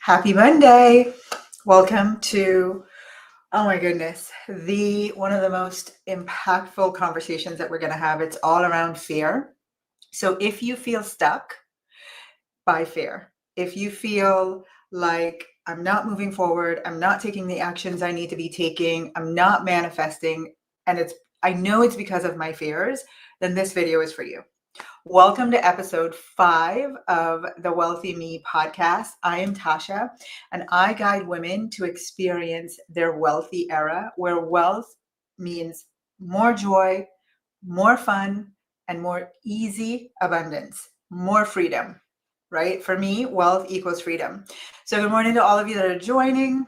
Happy Monday. Welcome to, oh my goodness, the one of the most impactful conversations that we're going to have. It's all around fear. So if you feel stuck by fear, if you feel like I'm not moving forward, I'm not taking the actions I need to be taking, I'm not manifesting, and I know it's because of my fears, then this video is for you. Welcome to episode 5 of the Wealthy Me podcast. I am Tasha, and I guide women to experience their wealthy era, where wealth means more joy, more fun, and more easy abundance, more freedom, right? For me, wealth equals freedom. So good morning to all of you that are joining.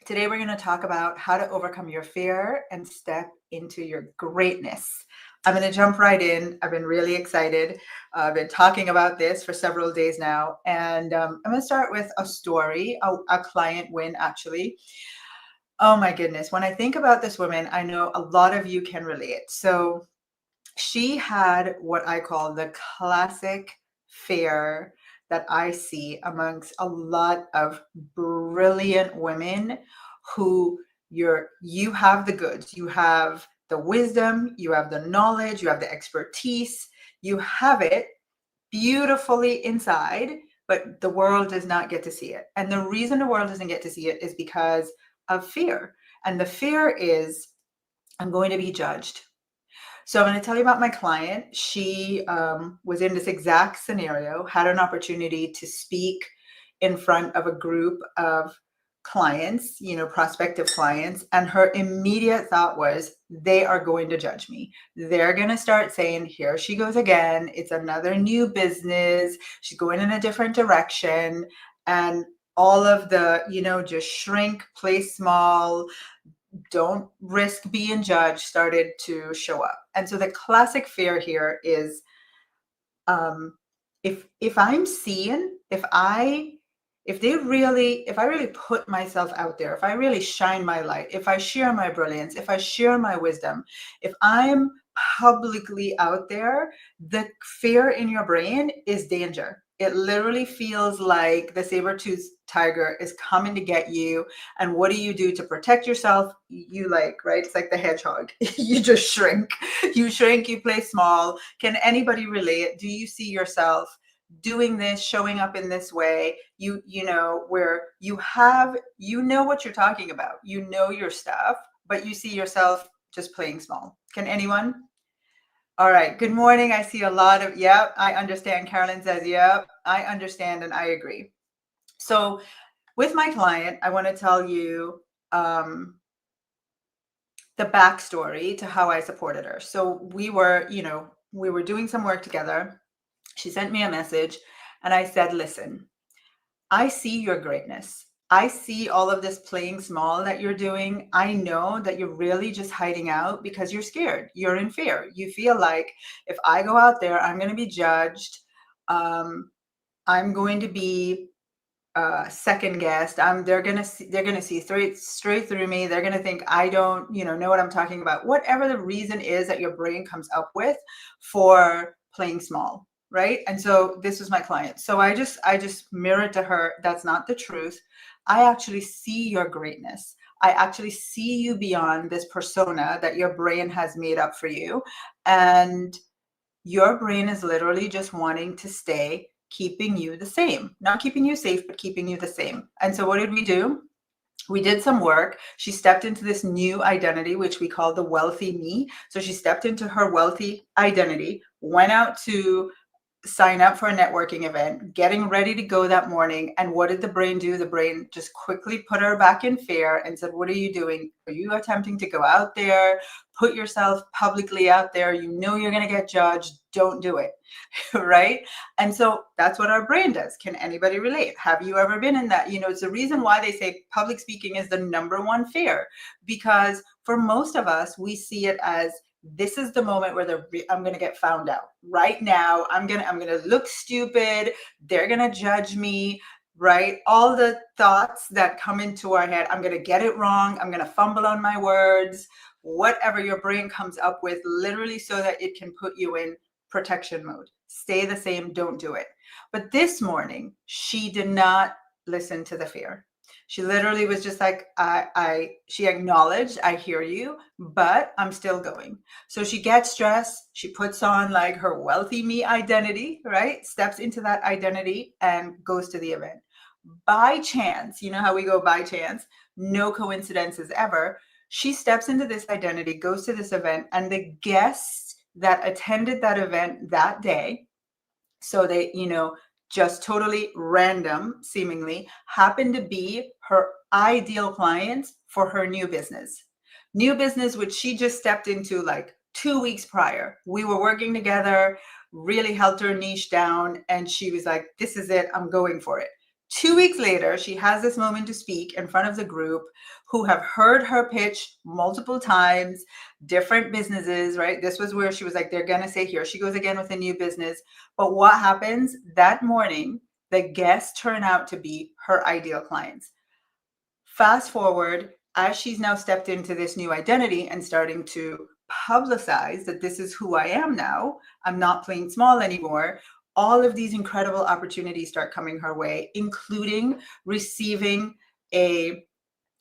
Today, we're going to talk about how to overcome your fear and step into your greatness. I'm going to jump right in. I've been really excited. I've been talking about this for several days now. And I'm going to start with a story, a client win, actually. Oh my goodness. When I think about this woman, I know a lot of you can relate. So she had what I call the classic fear that I see amongst a lot of brilliant women who you have the goods, you have the wisdom, you have the knowledge, you have the expertise, you have it beautifully inside, but the world does not get to see it. And the reason the world doesn't get to see it is because of fear. And the fear is, I'm going to be judged. So I'm going to tell you about my client. She was in this exact scenario, had an opportunity to speak in front of a group of clients, prospective clients. And her immediate thought was, they are going to judge me. They're going to start saying, here she goes again. It's another new business. She's going in a different direction. And all of the, just shrink, play small, don't risk being judged started to show up. And so the classic fear here is if I'm seen, if I really put myself out there, if I really shine my light, if I share my brilliance, if I share my wisdom, if I'm publicly out there, the fear in your brain is danger. It literally feels like the saber-toothed tiger is coming to get you. And what do you do to protect yourself? Right? It's like the hedgehog. You just shrink. You shrink, you play small. Can anybody relate? Do you see yourself doing this, showing up in this way? Where you know what you're talking about. You know your stuff, but you see yourself just playing small. Can anyone? All right. Good morning. I see a lot of, yep, I understand. Carolyn says, yep, I understand and I agree. So with my client, I want to tell you the backstory to how I supported her. So we were doing some work together. She sent me a message and I said, listen, I see your greatness. I see all of this playing small that you're doing. I know that you're really just hiding out because you're scared. You're in fear. You feel like if I go out there, I'm going to be judged. I'm going to be second guessed. They're gonna see straight through me. They're gonna think I don't know what I'm talking about. Whatever the reason is that your brain comes up with for playing small. Right. And so this was my client. So I just mirrored to her, that's not the truth. I actually see your greatness. I actually see you beyond this persona that your brain has made up for you. And your brain is literally just wanting to stay keeping you the same, not keeping you safe, but keeping you the same. And so what did we do? We did some work. She stepped into this new identity, which we call the wealthy me. So she stepped into her wealthy identity, went out to sign up for a networking event, getting ready to go that morning. And what did the brain do? The brain just quickly put her back in fear and said, what are you doing? Are you attempting to go out there, put yourself publicly out there? You know you're going to get judged. Don't do it. Right? And so that's what our brain does. Can anybody relate? Have you ever been in that? It's the reason why they say public speaking is the number one fear, because for most of us, we see it as, this is the moment where I'm going to get found out right now. I'm going to look stupid. They're going to judge me, right? All the thoughts that come into our head. I'm going to get it wrong. I'm going to fumble on my words, whatever your brain comes up with, literally so that it can put you in protection mode. Stay the same. Don't do it. But this morning, she did not listen to the fear. She literally was just like, she acknowledged, I hear you, but I'm still going. So she gets dressed, she puts on like her wealthy me identity, right? Steps into that identity and goes to the event. By chance, you know how we go by chance, no coincidences ever. She steps into this identity, goes to this event, and the guests that attended that event that day, so they, just totally random, seemingly, happen to be her ideal clients for her new business. New business, which she just stepped into like 2 weeks prior. We were working together, really helped her niche down, and she was like, this is it, I'm going for it. 2 weeks later, she has this moment to speak in front of the group who have heard her pitch multiple times, different businesses, right? This was where she was like, they're going to say, here she goes again with a new business. But what happens that morning, the guests turn out to be her ideal clients. Fast forward, as she's now stepped into this new identity and starting to publicize that this is who I am now, I'm not playing small anymore. All of these incredible opportunities start coming her way, including receiving a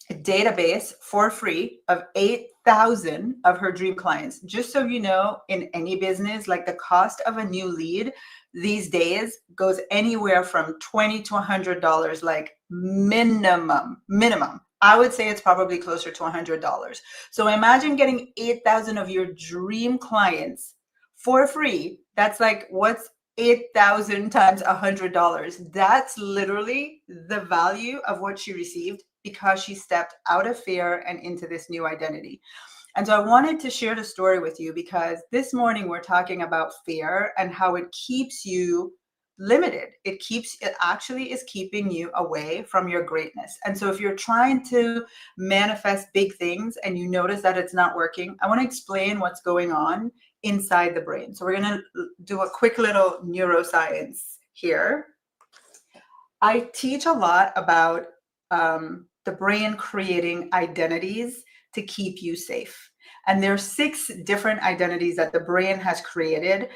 database for free of 8,000 of her dream clients. Just so you know, in any business, like the cost of a new lead these days goes anywhere from $20 to $100, like minimum. I would say it's probably closer to $100. So imagine getting 8,000 of your dream clients for free. That's like, what's 8,000 times $100? That's literally the value of what she received because she stepped out of fear and into this new identity. And so I wanted to share the story with you because this morning we're talking about fear and how it keeps you limited. It actually is keeping you away from your greatness. And so if you're trying to manifest big things and you notice that it's not working, I want to explain what's going on inside the brain. So we're going to do a quick little neuroscience here. I teach a lot about the brain creating identities to keep you safe. And there are 6 different identities that the brain has created.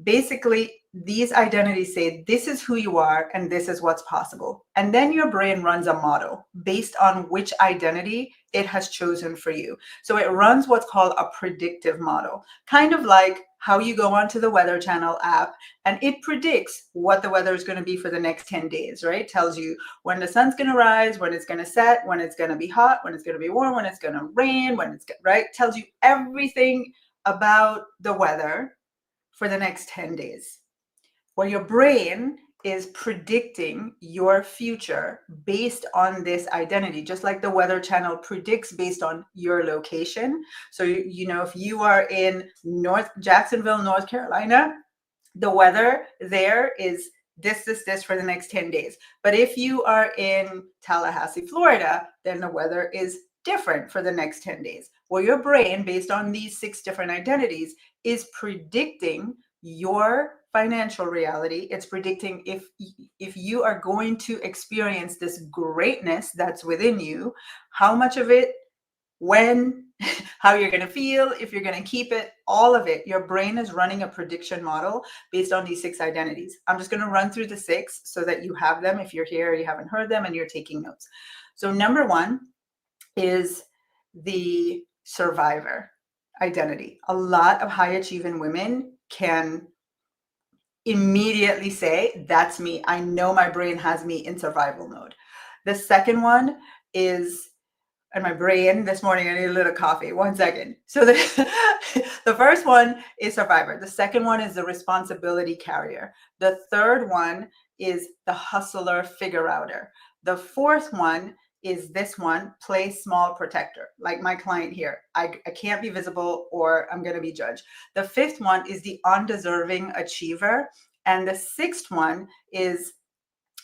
Basically, these identities say this is who you are and this is what's possible. And then your brain runs a model based on which identity it has chosen for you. So it runs what's called a predictive model, kind of like how you go onto the Weather Channel app and it predicts what the weather is going to be for the next 10 days, right? Tells you when the sun's going to rise, when it's going to set, when it's going to be hot, when it's going to be warm, when it's going to rain, right? Tells you everything about the weather for the next 10 days. Well, your brain is predicting your future based on this identity, just like the Weather Channel predicts based on your location. So, if you are in Jacksonville, North Carolina, the weather there is this for the next 10 days. But if you are in Tallahassee, Florida, then the weather is different for the next 10 days. Well, your brain, based on these 6 different identities, is predicting your financial reality. It's predicting if you are going to experience this greatness that's within you, how much of it, when, how you're going to feel, if you're going to keep it, all of it. Your brain is running a prediction model based on these 6 identities. I'm just going to run through the 6 so that you have them if you're here, you haven't heard them, and you're taking notes. So number 1 is the survivor identity. A lot of high achieving women can immediately say, that's me. I know my brain has me in survival mode. The second one is, and my brain this morning, I need a little coffee. 1 second. So the first one is survivor. The second one is the responsibility carrier. The third one is the hustler figure outer. The fourth one is this one, play small protector, like my client here. I can't be visible or I'm going to be judged. The fifth one is the undeserving achiever. And the sixth one is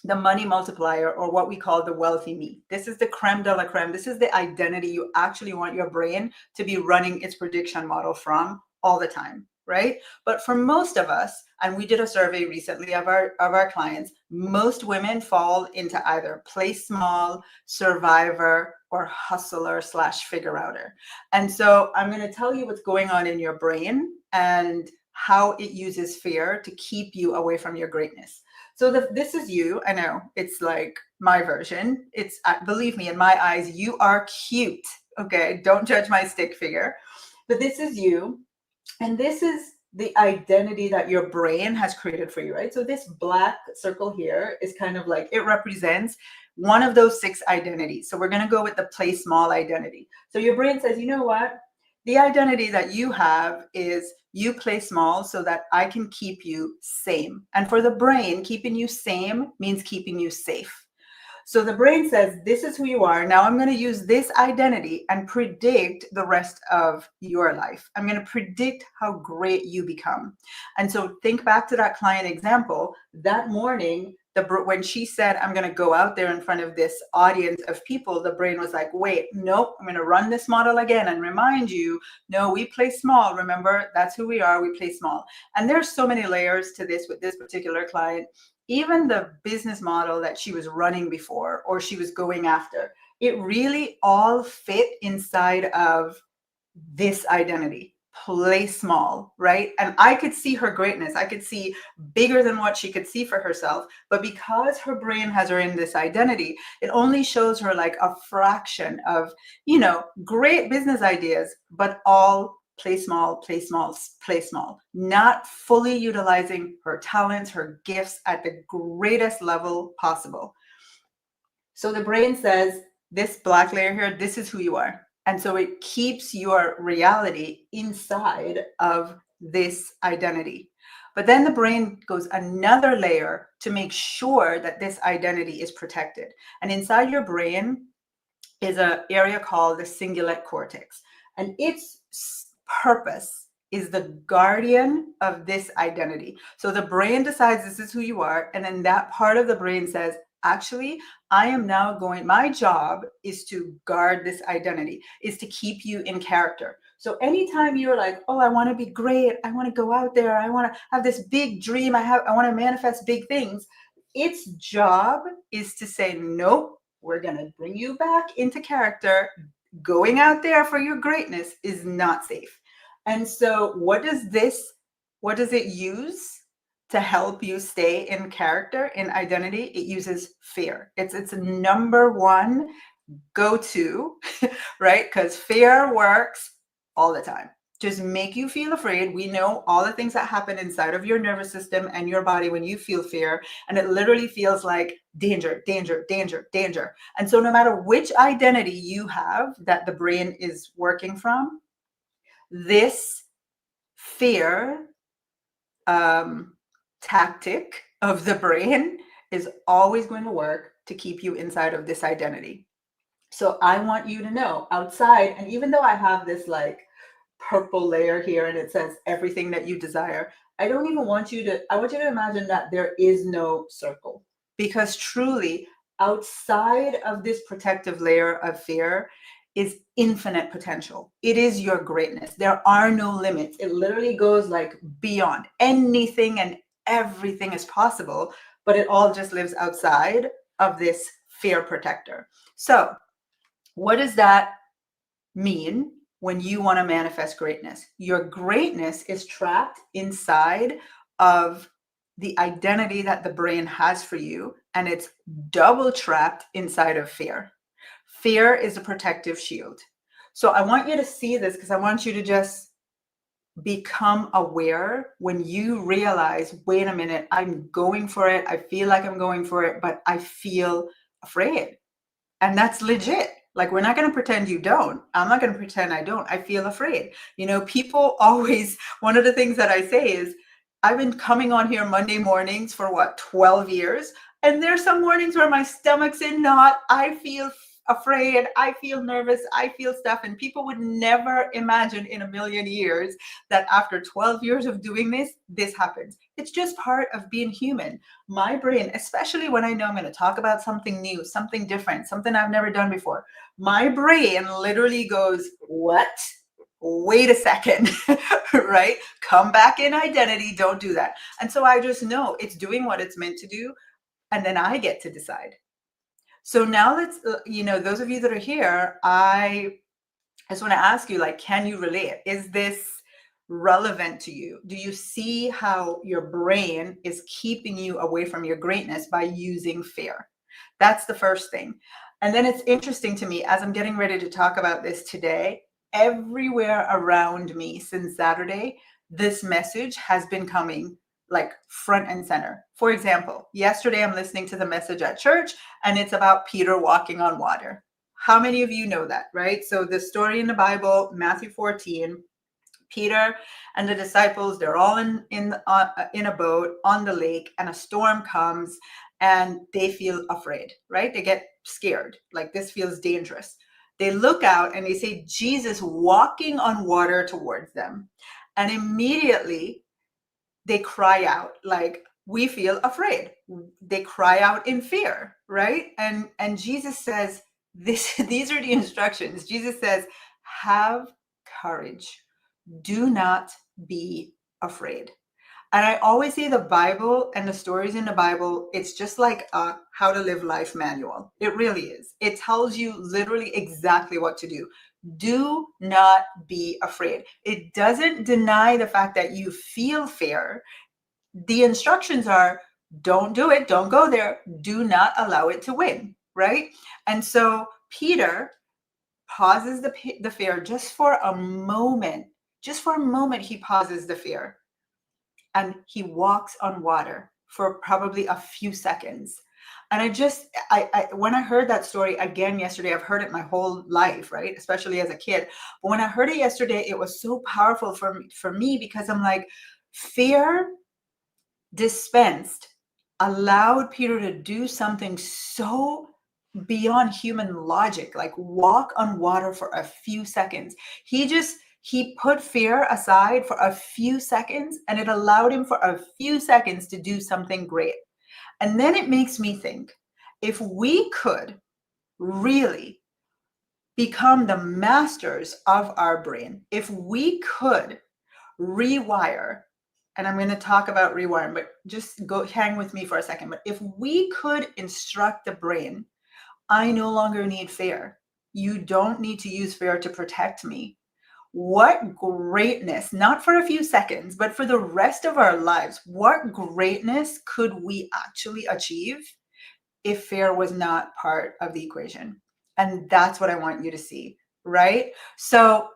the money multiplier, or what we call the wealthy me. This is the creme de la creme. This is the identity you actually want your brain to be running its prediction model from all the time, right? But for most of us, and we did a survey recently of our clients, most women fall into either play small, survivor, or hustler / figure outer. And so I'm going to tell you what's going on in your brain and how it uses fear to keep you away from your greatness. So this is you. I know it's like my version. It's, believe me, in my eyes, you are cute. Okay, don't judge my stick figure. But this is you, and this is the identity that your brain has created for you, right? So this black circle here is kind of like, it represents one of those 6 identities. So we're going to go with the play small identity. So your brain says, you know what? The identity that you have is you play small so that I can keep you same. And for the brain, keeping you same means keeping you safe. So the brain says, this is who you are. Now I'm going to use this identity and predict the rest of your life. I'm going to predict how great you become. And so think back to that client example. That morning, when she said, I'm going to go out there in front of this audience of people, the brain was like, wait, nope, I'm going to run this model again and remind you, no, we play small. Remember, that's who we are. We play small. And there's so many layers to this with this particular client. Even the business model that she was running before or she was going after, it really all fit inside of this identity. Play small, right? And I could see her greatness. I could see bigger than what she could see for herself. But because her brain has her in this identity, it only shows her like a fraction of, great business ideas, but all play small, play small, play small, not fully utilizing her talents, her gifts at the greatest level possible. So the brain says, this black layer here, this is who you are. And so it keeps your reality inside of this identity. But then the brain goes another layer to make sure that this identity is protected. And inside your brain is an area called the cingulate cortex. And its purpose is the guardian of this identity. So the brain decides this is who you are. And then that part of the brain says, actually, I am now my job is to guard this identity, is to keep you in character. So anytime you're like, oh, I want to be great, I want to go out there, I want to have this big dream, I want to manifest big things, its job is to say, nope, we're going to bring you back into character. Going out there for your greatness is not safe. And so what does it use to help you stay in character, in identity? It uses fear. It's number one go-to, right? Because fear works all the time. Just make you feel afraid. We know all the things that happen inside of your nervous system and your body when you feel fear. And it literally feels like danger, danger, danger, danger. And so no matter which identity you have that the brain is working from, this fear tactic of the brain is always going to work to keep you inside of this identity. So I want you to know outside, and even though I have this like purple layer here and it says everything that you desire, I want you to imagine that there is no circle, because truly outside of this protective layer of fear is infinite potential. It is your greatness. There are no limits. It literally goes like beyond anything, and everything is possible, but it all just lives outside of this fear protector. So what does that mean when you want to manifest greatness? Your greatness is trapped inside of the identity that the brain has for you, and it's double trapped inside of fear. Fear is a protective shield. So I want you to see this, because I want you to just become aware when you realize, wait a minute, I'm going for it. I feel like I'm going for it, but I feel afraid. And that's legit. Like, we're not going to pretend you don't. I'm not going to pretend I don't. I feel afraid. People always, one of the things that I say is, I've been coming on here Monday mornings for 12 years. And there's some mornings where my stomach's in knot. I feel afraid. I feel nervous. I feel stuff. And people would never imagine in a million years that after 12 years of doing this happens. It's just part of being human. My brain, especially when I know I'm going to talk about something new, something different, something I've never done before, my brain literally goes, what? Wait a second, right? Come back in identity. Don't do that. And so I just know it's doing what it's meant to do. And then I get to decide. So now let's, those of you that are here, I just want to ask you, like, can you relate? Is this relevant to you? Do you see how your brain is keeping you away from your greatness by using fear? That's the first thing. And then it's interesting to me as I'm getting ready to talk about this today, everywhere around me since Saturday, this message has been coming like front and center. For example, yesterday I'm listening to the message at church and it's about Peter walking on water. How many of you know that, right? So the story in the Bible, Matthew 14, Peter and the disciples, they're all in a boat on the lake, and a storm comes and they feel afraid, right? They get scared, like this feels dangerous. They look out and they see Jesus walking on water towards them. And immediately they cry out, like, we feel afraid. They cry out in fear, right? And Jesus says, these are the instructions. Jesus says, have courage. Do not be afraid. And I always say the Bible and the stories in the Bible, it's just like a how to live life manual. It really is. It tells you literally exactly what to do. Do not be afraid. It doesn't deny the fact that you feel fear. The instructions are don't do it, don't go there, do not allow it to win, right? And so Peter pauses the fear just for a moment. Just for a moment, he pauses the fear and he walks on water for probably a few seconds. And I when I heard that story again yesterday, I've heard it my whole life, right? Especially as a kid. But when I heard it yesterday, it was so powerful for me because I'm like, fear dispensed allowed Peter to do something so beyond human logic, like walk on water for a few seconds. He put fear aside for a few seconds, and it allowed him for a few seconds to do something great. And then it makes me think, if we could really become the masters of our brain, if we could rewire, and I'm going to talk about rewiring, but just go hang with me for a second. But if we could instruct the brain, I no longer need fear. You don't need to use fear to protect me. What greatness, not for a few seconds, but for the rest of our lives, what greatness could we actually achieve if fear was not part of the equation? And that's what I want you to see, right? So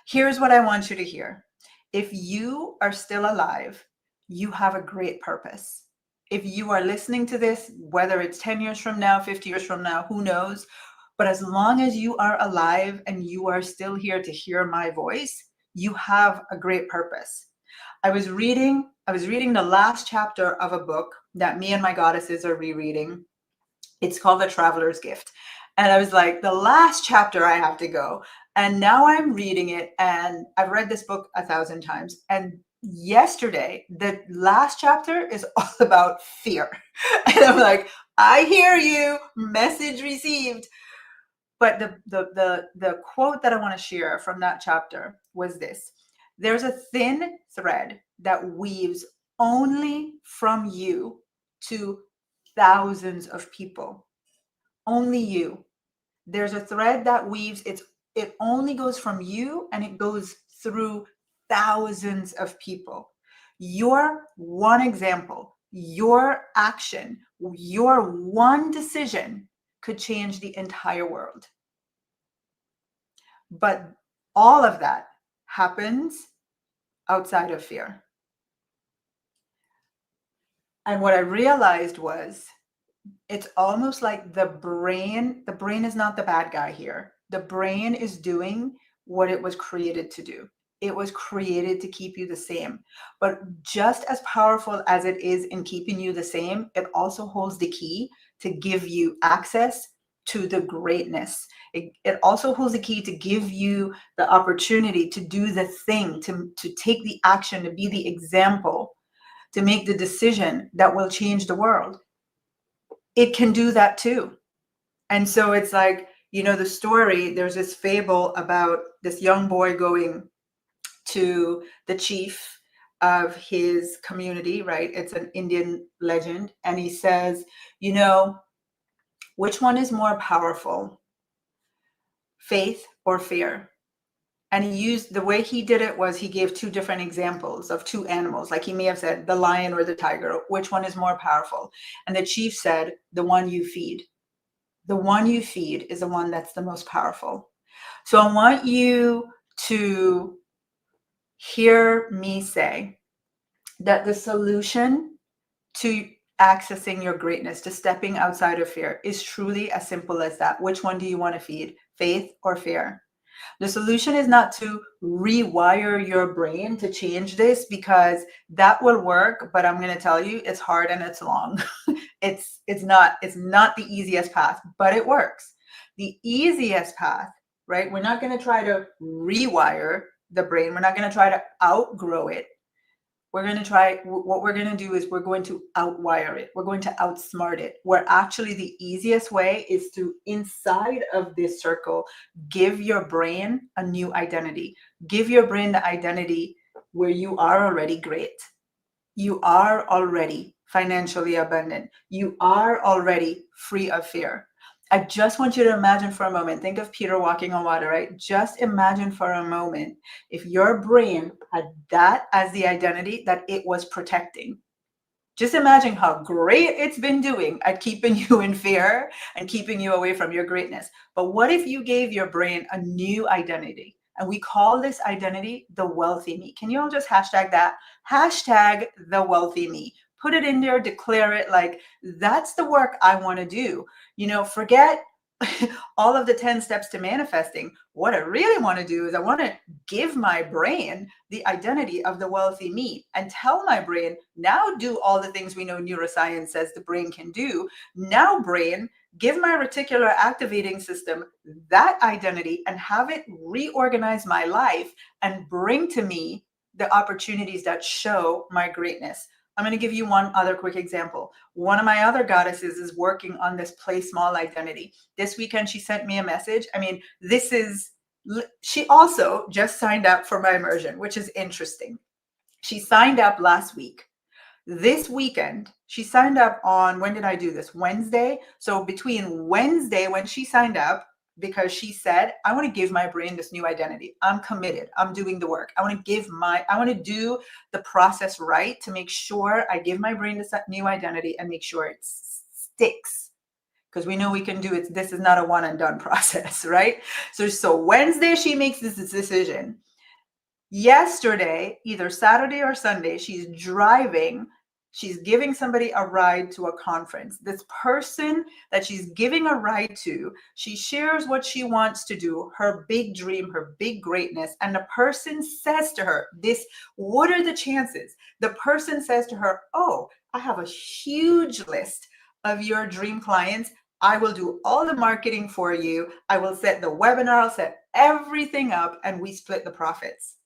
here's what I want you to hear. If you are still alive, you have a great purpose. If you are listening to this, whether it's 10 years from now, 50 years from now, who knows? But as long as you are alive and you are still here to hear my voice, you have a great purpose. I was reading the last chapter of a book that me and my goddesses are rereading. It's called The Traveler's Gift. And I was like, the last chapter I have to go. And now I'm reading it, and I've read this book 1,000 times. And yesterday, the last chapter is all about fear. And I'm like, I hear you, message received. But the quote that I want to share from that chapter was this: there's a thin thread that weaves only from you to thousands of people. Only you. There's a thread that weaves, it only goes from you and it goes through thousands of people. Your one example, your action, your one decision could change the entire world. But all of that happens outside of fear. And what I realized was, it's almost like the brain is not the bad guy here. The brain is doing what it was created to do. It was created to keep you the same. But just as powerful as it is in keeping you the same, it also holds the key to give you access to the greatness. It also holds the key to give you the opportunity to do the thing, to take the action, to be the example, to make the decision that will change the world. It can do that too. And so it's like, the story, there's this fable about this young boy going to the chief of his community, right? It's an Indian legend. And he says, which one is more powerful, faith or fear? And he used, the way he did it was he gave two different examples of two animals. Like he may have said the lion or the tiger, which one is more powerful? And the chief said, the one you feed. The one you feed is the one that's the most powerful. So I want you to hear me say that the solution to accessing your greatness, to stepping outside of fear, is truly as simple as that. Which one do you want to feed? Faith or fear? The solution is not to rewire your brain to change this, because that will work, but I'm going to tell you it's hard and it's long. It's not the easiest path, but it works. The easiest path, right? We're not going to try to rewire the brain. We're not going to try to outgrow it. We're going to try, what we're going to do is we're going to outwire it. We're going to outsmart it. Where actually the easiest way is to, inside of this circle, give your brain a new identity. Give your brain the identity where you are already great. You are already financially abundant. You are already free of fear. I just want you to imagine for a moment, think of Peter walking on water, right? Just imagine for a moment if your brain had that as the identity that it was protecting. Just imagine how great it's been doing at keeping you in fear and keeping you away from your greatness. But what if you gave your brain a new identity? And we call this identity the wealthy me. Can you all just hashtag that? Hashtag the wealthy me. Put it in there, declare it, like, that's the work I want to do. You know, forget all of the 10 steps to manifesting. What I really want to do is I want to give my brain the identity of the wealthy me and tell my brain, now do all the things we know neuroscience says the brain can do. Now, brain, give my reticular activating system that identity and have it reorganize my life and bring to me the opportunities that show my greatness. I'm going to give you one other quick example. One of my other goddesses is working on this play small identity. This weekend, she sent me a message. I mean, she also just signed up for my immersion, which is interesting. She signed up last week. This weekend, she signed up on, when did I do this? Wednesday. So between Wednesday, when she signed up, because she said, I want to give my brain this new identity. I'm committed. I'm doing the work. I want to do the process right to make sure I give my brain this new identity and make sure it sticks. Because we know we can do it. This is not a one and done process, right? So Wednesday, she makes this decision. Yesterday, either Saturday or Sunday, she's driving. She's giving somebody a ride to a conference. This person that she's giving a ride to, she shares what she wants to do, her big dream, her big greatness. And the person says to her, what are the chances? The person says to her, oh, I have a huge list of your dream clients. I will do all the marketing for you. I will set the webinar, I'll set everything up, and we split the profits.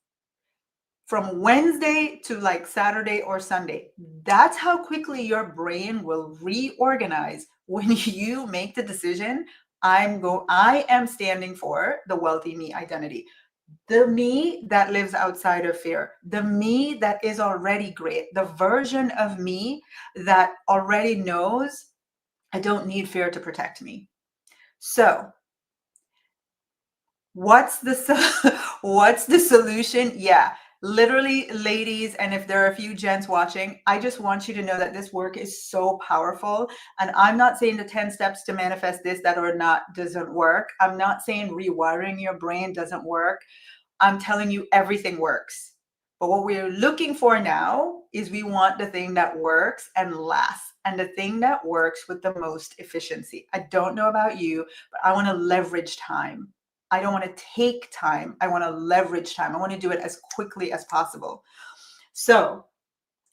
From Wednesday to like Saturday or Sunday. That's how quickly your brain will reorganize when you make the decision, I am standing for the wealthy me identity. The me that lives outside of fear, the me that is already great, the version of me that already knows I don't need fear to protect me. So what's the solution? Yeah. Literally, ladies, and if there are a few gents watching, I just want you to know that this work is so powerful. And I'm not saying the 10 steps to manifest this, that or not, doesn't work. I'm not saying rewiring your brain doesn't work. I'm telling you everything works. But what we're looking for now is we want the thing that works and lasts, and the thing that works with the most efficiency. I don't know about you, but I want to leverage time. I don't want to take time. I want to leverage time. I want to do it as quickly as possible. So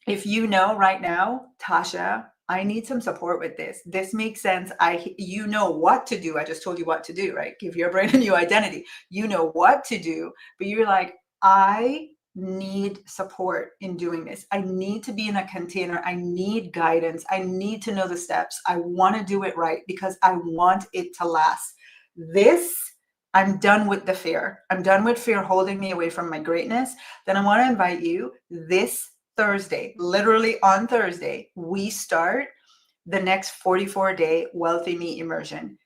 if you know right now, Tasha, I need some support with this. This makes sense. You know what to do. I just told you what to do, right? Give your brain a new identity. You know what to do, but you're like, I need support in doing this. I need to be in a container. I need guidance. I need to know the steps. I want to do it right because I want it to last. I'm done with the fear. I'm done with fear holding me away from my greatness. Then I want to invite you this Thursday, literally on Thursday, we start the next 44-day Wealthy Me Immersion.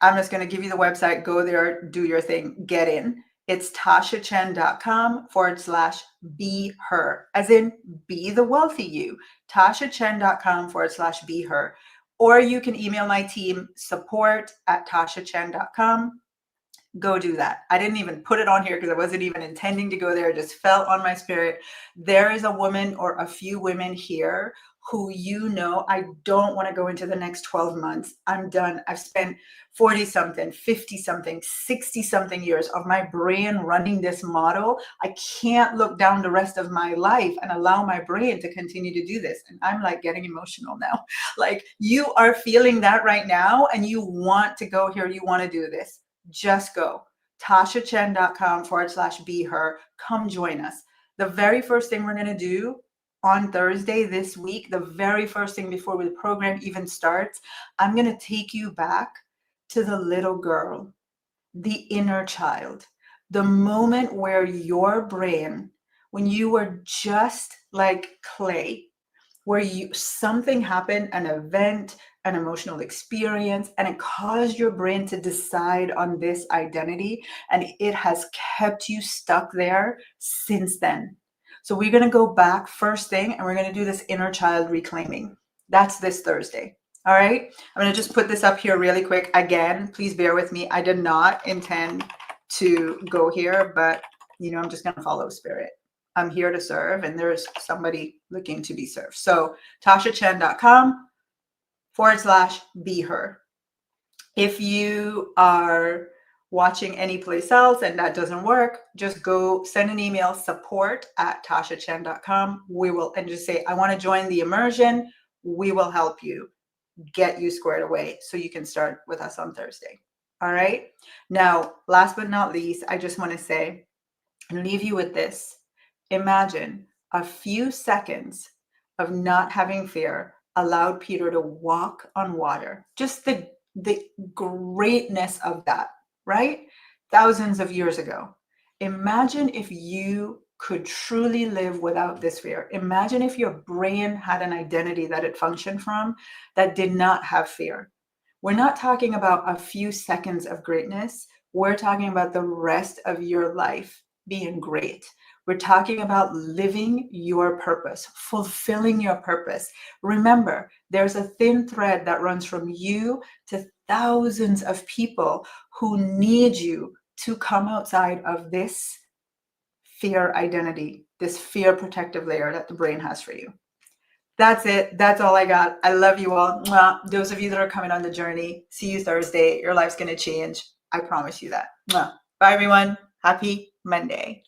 I'm just going to give you the website, go there, do your thing, get in. It's tashachen.com/be her, as in be the wealthy you. tashachen.com/be her. Or you can email my team, support@tashachen.com. Go do that. I didn't even put it on here because I wasn't even intending to go there. It just felt on my spirit. There is a woman or a few women here who, I don't want to go into the next 12 months. I'm done. I've spent 40 something, 50 something, 60 something years of my brain running this model. I can't look down the rest of my life and allow my brain to continue to do this. And I'm like getting emotional now. Like, you are feeling that right now and you want to go here. You want to do this. Just go. tashachen.com/be her. Come join us. The very first thing we're going to do on Thursday this week, the very first thing before the program even starts, I'm going to take you back to the little girl, the inner child, the moment where your brain, when you were just like clay, where something happened, an event, an emotional experience, and it caused your brain to decide on this identity, and it has kept you stuck there since then. So we're going to go back first thing, and we're going to do this inner child reclaiming. That's this Thursday. All right. I'm going to just put this up here really quick. Again, please bear with me. I did not intend to go here, but I'm just going to follow spirit. I'm here to serve, and there's somebody looking to be served. So tashachen.com/be her. If you are watching any place else and that doesn't work, just go send an email, support@tashachen.com. And just say, I want to join the immersion. We will help you get you squared away so you can start with us on Thursday. All right. Now, last but not least, I just want to say and leave you with this. Imagine a few seconds of not having fear allowed Peter to walk on water. Just the greatness of that, right? Thousands of years ago. Imagine if you could truly live without this fear. Imagine if your brain had an identity that it functioned from that did not have fear. We're not talking about a few seconds of greatness. We're talking about the rest of your life being great. We're talking about living your purpose, fulfilling your purpose. Remember, there's a thin thread that runs from you to thousands of people who need you to come outside of this fear identity, this fear protective layer that the brain has for you. That's it. That's all I got. I love you all. Mwah. Those of you that are coming on the journey, see you Thursday. Your life's going to change. I promise you that. Mwah. Bye, everyone. Happy Monday.